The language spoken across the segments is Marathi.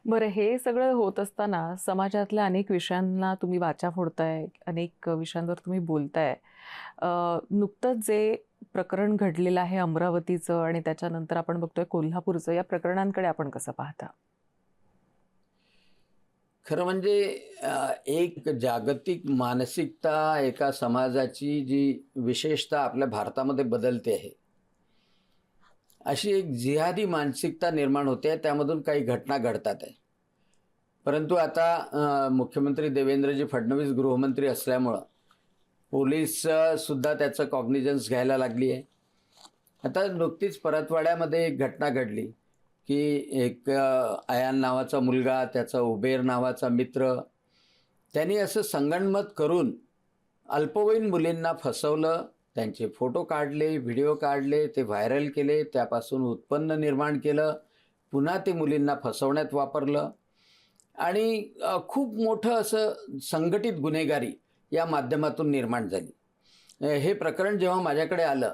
बरं, हे सगळं होत असताना समाजातल्या अनेक विषयांना तुम्ही वाचा फोडताय, अनेक विषयांवर तुम्ही बोलताय. नुकतंच जे प्रकरण घडलेलं आहे अमरावतीचं आणि त्याच्यानंतर आपण बघतोय कोल्हापूरचं, या प्रकरणांकडे आपण कसं पाहता? खरं म्हणजे एक जागतिक मानसिकता एका समाजाची जी विशेषतः आपल्या भारतामध्ये बदलते आहे. अशी एक जिहादी मानसिकता निर्माण होते आहे, त्यामधून काही घटना घडतात आहे. परंतु आता मुख्यमंत्री देवेंद्रजी फडणवीस गृहमंत्री असल्यामुळं पोलीस सुद्धा त्याचं कॉग्निझन्स घ्यायला लागली आहे. आता नुकतीच परतवाड्यामध्ये एक घटना घडली, की एक अयान नावाचा मुलगा, त्याचा उबेर नावाचा मित्र, त्यांनी असं संगनमत करून अल्पवयीन मुलींना फसवलं. त्यांचे फोटो काढले, व्हिडिओ काढले, ते व्हायरल केले, त्यापासून उत्पन्न निर्माण केलं. पुन्हा ते मुलींना फसवण्यात वापरलं आणि खूप मोठं असं संघटित गुन्हेगारी या माध्यमातून निर्माण झाली. हे प्रकरण जेव्हा माझ्याकडे आलं,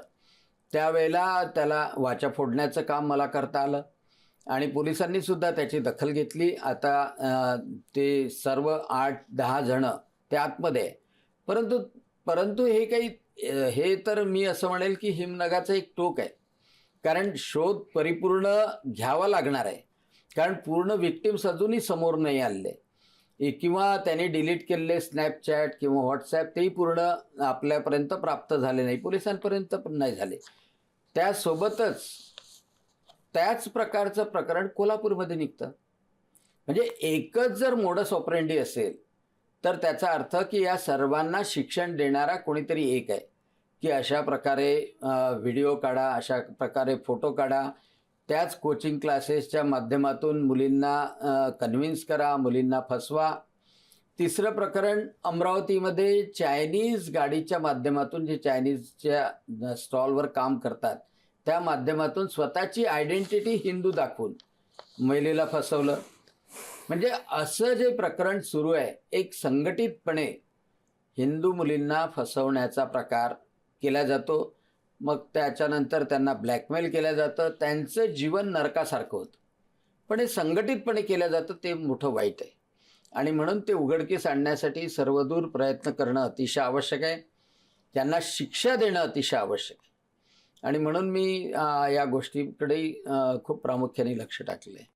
त्यावेळेला त्याला वाचा फोडण्याचं काम मला करता आलं आणि पोलिसांनी सुद्धा त्याची दखल घेतली. आता ते सर्व 8-10 जणं त्या आतमध्ये आहे. परंतु परंतु हे काही हे तर मी असं म्हणेल की हिमनगाचं एक टोक आहे. कारण शोध परिपूर्ण घ्यावा लागणार आहे. कारण पूर्ण व्हिक्टिम्स अजूनही समोर नाही आलेले किंवा त्याने डिलीट केलेले स्नॅपचॅट किंवा व्हॉट्सॲप तेही पूर्ण आपल्यापर्यंत प्राप्त झाले नाही, पोलिसांपर्यंत पण नाही झाले. त्यासोबतच त्याच प्रकारचं प्रकरण कोल्हापूरमध्ये निघतं. म्हणजे एकच जर मोडस ऑपरेंडी असेल, तर त्याचा अर्थ की या सर्वांना शिक्षण देणारा कोणीतरी एक आहे, की अशा प्रकारे व्हिडिओ काढा, अशा प्रकारे फोटो काढा, त्याच कोचिंग क्लासेसच्या माध्यमातून मुलींना कन्व्हिन्स करा, मुलींना फसवा. तिसरं प्रकरण अमरावतीमध्ये चायनीज गाडीच्या माध्यमातून, जे चायनीजच्या स्टॉलवर काम करतात, त्या माध्यमातून स्वतःची आयडेंटिटी हिंदू दाखवून महिलेला फसवलं. म्हणजे असं जे प्रकरण सुरू आहे, एक संघटितपणे हिंदू मुलींना फसवण्याचा प्रकार केला जातो. मग त्याच्यानंतर त्यांना ब्लॅकमेल केलं जातं, त्यांचं जीवन नरकासारखं होतं. पण हे संघटितपणे केलं जातं, ते मोठं वाईट आहे आणि म्हणून ते उघडकीस आणण्यासाठी सर्वदूर प्रयत्न करणं अतिशय आवश्यक आहे. त्यांना शिक्षा देणं अतिशय आवश्यक आहे आणि म्हणून मी या गोष्टीकडे खूप प्रामुख्याने लक्ष टाकलं आहे.